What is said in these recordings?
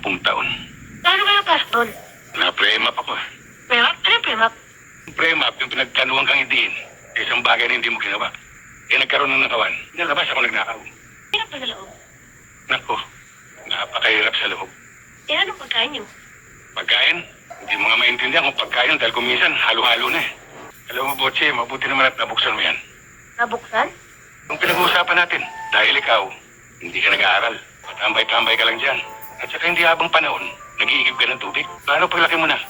taon. Paano kayo pass doon? Na-premap ako. Premap? Ano yung premap? Premap, yung pinagkanuhan kang idiin. Isang bagay na hindi mo ginawa. Nagkaroon ng nakawan. Nalabas ako nagnakaw. Hirap pa sa loob. Nako, napakahirap sa loob. Anong pagkain niyo? Pagkain, hindi mo nga maintindihan kung pagkain dahil kuminsan halo-halo na eh. Alam mo, Botse, mabuti naman at nabuksan mo yan. Nabuksan? Yung pinag-uusapan natin, dahil ikaw, hindi ka nag-aaral. Patambay-tambay ka lang dyan. At saka hindi habang panahon, nag-iigib ka ng tubig. Paano paglaki mo na?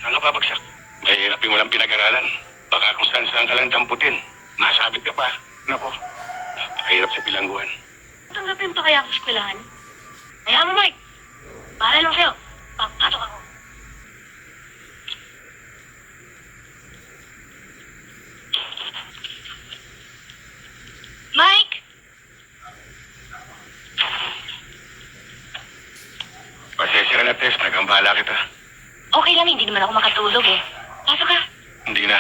Saan ka babagsak? Mahirap yung walang pinag-aralan. Baka kung saan-saan ka lang damputin. Nasabit ka pa. Nako, napakahirap sa bilangguan. Tanggapin pa kaya ako sa eskwelahan? Kaya mo, Mike. Para lang sa'yo. Papatok ako. Mike! Pasensya ka na, Tess. Nagambala kita. Okay lang, hindi naman ako makatulog eh. Pasok ka. Hindi na.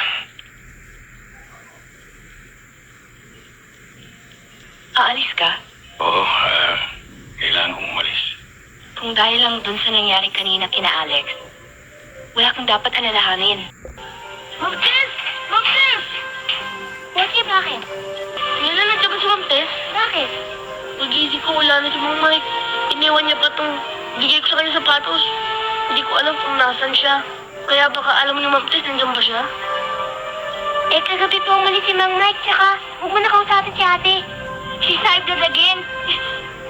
Aalis ka? Oo, kailangan kong umalis. Kung dahil lang dun sa nangyari kanina kina Alex, wala kang dapat alalahanin. Ma'am Tess! Ma'am Tess! Bakit? Ngayon na nandiyan ba si Ma'am Tess? Bakit? Pag-iisip ko wala na si Ma'am Mike. Iniwan niya pa itong bigay ko sa kanya sapatos. Hindi ko alam kung nasan siya. Kaya baka alam ni Ma'am Tess, nandiyan ba siya? Eh, kagabi po umalis si Ma'am Mike, tsaka huwag mo na kausapin si ate. She's hyped again.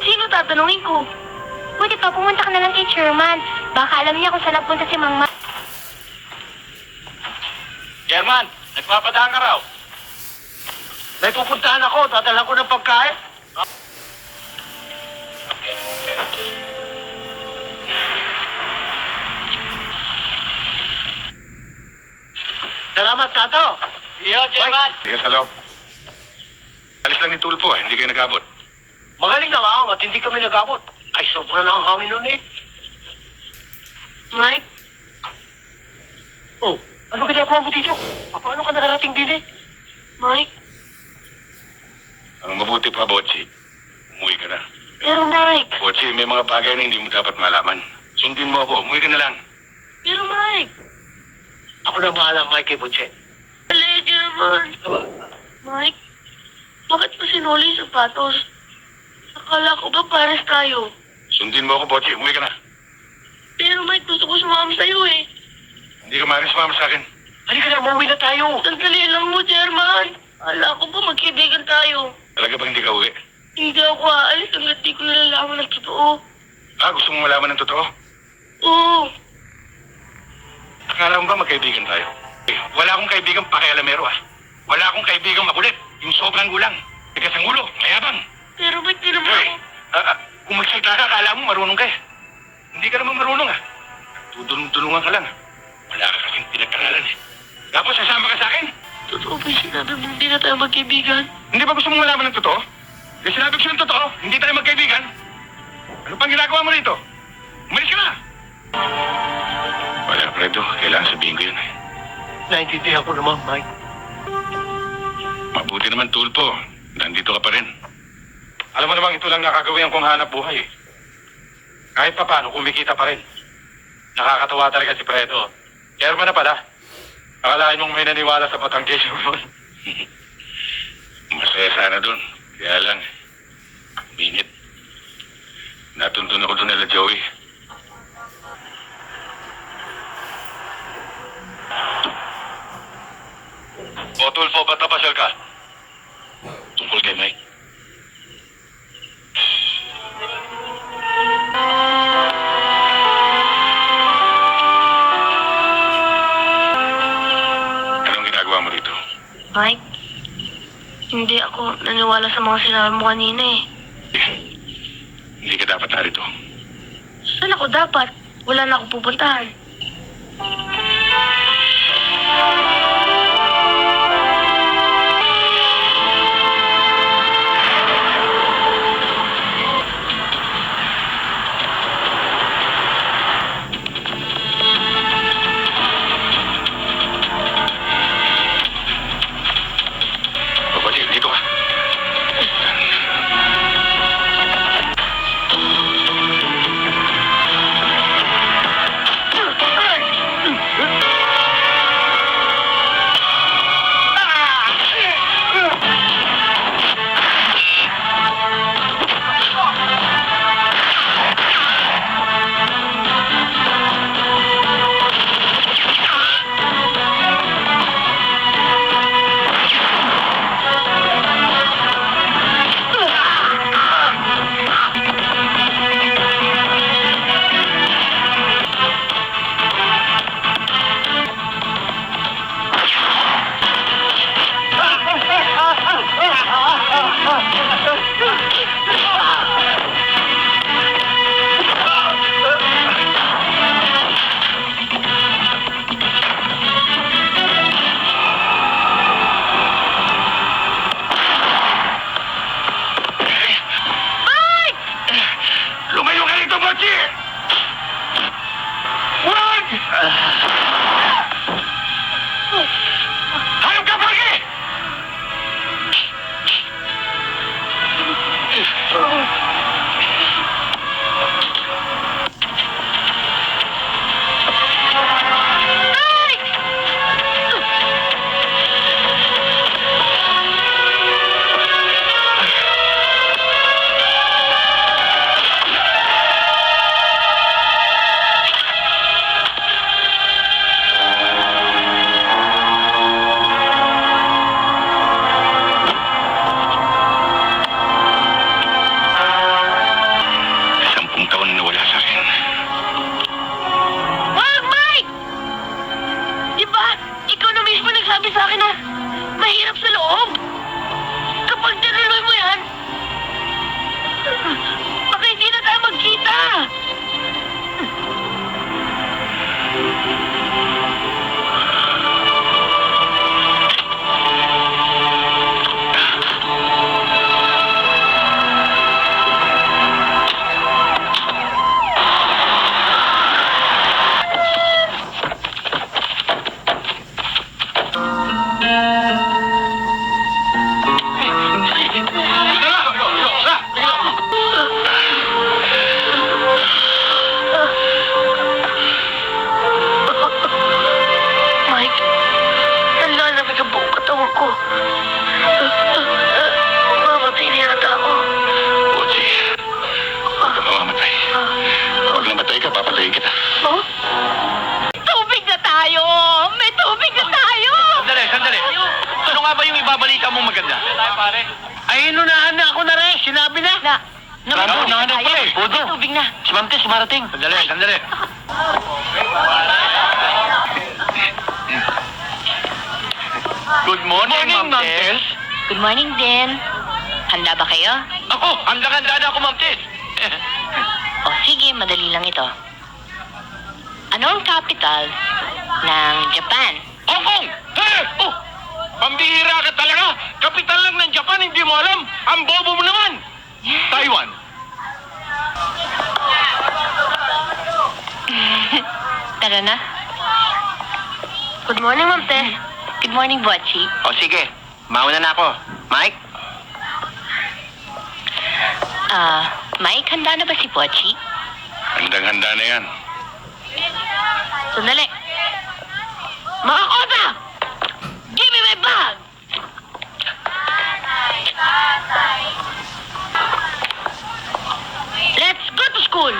Sino tatanungin ko? Buti pa, pumunta ka na lang kay Chairman. Baka alam niya kung saan nagpunta si Mang Ma. German, nagpapadaan ka raw. May pupuntahan ako, dadalhan ko ng pagkain. Salamat, Tato. Iyo, Chairman. Sige sa loob. Alis lang ni Tulpo, hindi kayo nag-abot. Magaling na ako at hindi kami nag-abot. Ay, sobra na ang kami nun eh. Mike? Oh, ano ginagawa mo dito? Paano ka nakarating din eh? Mike? Ang mabuti pa, Botsi, umuwi ka na. Pero Mike? Botsi, may mga bagay na hindi mo dapat malaman. Sundin mo ako, umuwi ka na lang. Pero Mike? Ako na bahala, Mike Butche. Alay, naman. Mike? Bakit mo sinuli yung sapatos? Akala ko ba pares tayo? Sundin mo ako, Botsi, umuwi ka na. Pero Mike, gusto ko sumama sa'yo eh. Hindi ka maaari sumama sa akin. Halika na, umuwi na tayo. Sandali lang mo, Chairman. Akala ko ba magkaibigan tayo? Talaga bang hindi ka uwi? Hindi ako aalis hanggat di ko nalalaman ng totoo. Gusto mong malaman ng totoo? Oo. Akala mo ba magkaibigan tayo? Wala akong kaibigang pakialamero Wala akong kaibigang makulit. Yung sobrang gulang. Tigas ang ulo, mayabang. Pero ba't di naman Hoy, ako? kung magsalita ka, akala mo marunong ka Hindi ka naman marunong Tutulungan ka lang Wala ka kasing pinagkaralan Tapos sasama ka sa akin? Totoo ba yung sinabi mo hindi na tayo magkaibigan? Hindi ba gusto mong malaman ng totoo? Yung sinabi ko sa'yo ng totoo, hindi tayo magkaibigan. Ano pang ginagawa mo rito? Umalis ka na! Wala, Fredo. Kailangan sabihin ko yun Naintindihan ko naman, Mike. Mabuti naman, Tulpo. Nandito ka pa rin. Alam mo namang ito lang nakagawin kong hanap buhay Kahit pa paano, kumikita pa rin. Nakakatawa talaga si Fredo. Chairman na pala. Akalain mong may naniwala sa Batangas yun. Masaya sana dun. Kaya lang, minit. Natuntun ako dun nila Joey. O, Tulfo, ba't napasyal ka? Tungkol kay Mike. Anong ginagawa mo rito? Mike, hindi ako naniwala sa mga sinabi mo kanina eh. Hindi ka dapat narito. Saan ako dapat? Wala na akong pupuntahan. Babaji, dito ka. Bachi! Wag! Hayop ka, Pagi! Sampung taon na wala sa akin. Wag, Mike! Di ba, ikaw na mismo nagsabi sa akin na mahirap sa loob. Kapag tinuloy mo yan, baka hindi na tayo magkita. Mike, nalalamig ang buong katawan ko. Mamatay na yata ako. Bochi, huwag ka mamamatay. Pag namatay ka, papatayin kita. Oh? Tubig na tayo! May tubig na tayo! Sandali. Ano nga ba yung ibabalita mong maganda? Ay, inunahan na ako na rin. Sinabi na. Nahanap pala eh. Pudo. May tubig na. Si Ma'am Tess, marating. Sandali. Good morning, Ma'am Tess. Good morning din. Handa ba kayo? Ako, handa-handa na ako, Ma'am Tess. O sige, madali lang ito. Ano ang capital ng Japan? Hong Kong! Hey! Oh! Pambihira ka talaga! Kapital lang ng Japan, hindi mo alam! Ang bobo mo naman! Taiwan! Tara na. Good morning, Ma'am Tess. Good morning, Bochi. O sige, mauna na ako. Mike? Mike, handa na ba si Bochi? Handang-handa na yan. Sandali. Mga kota! Give me my bag! Let's go to school!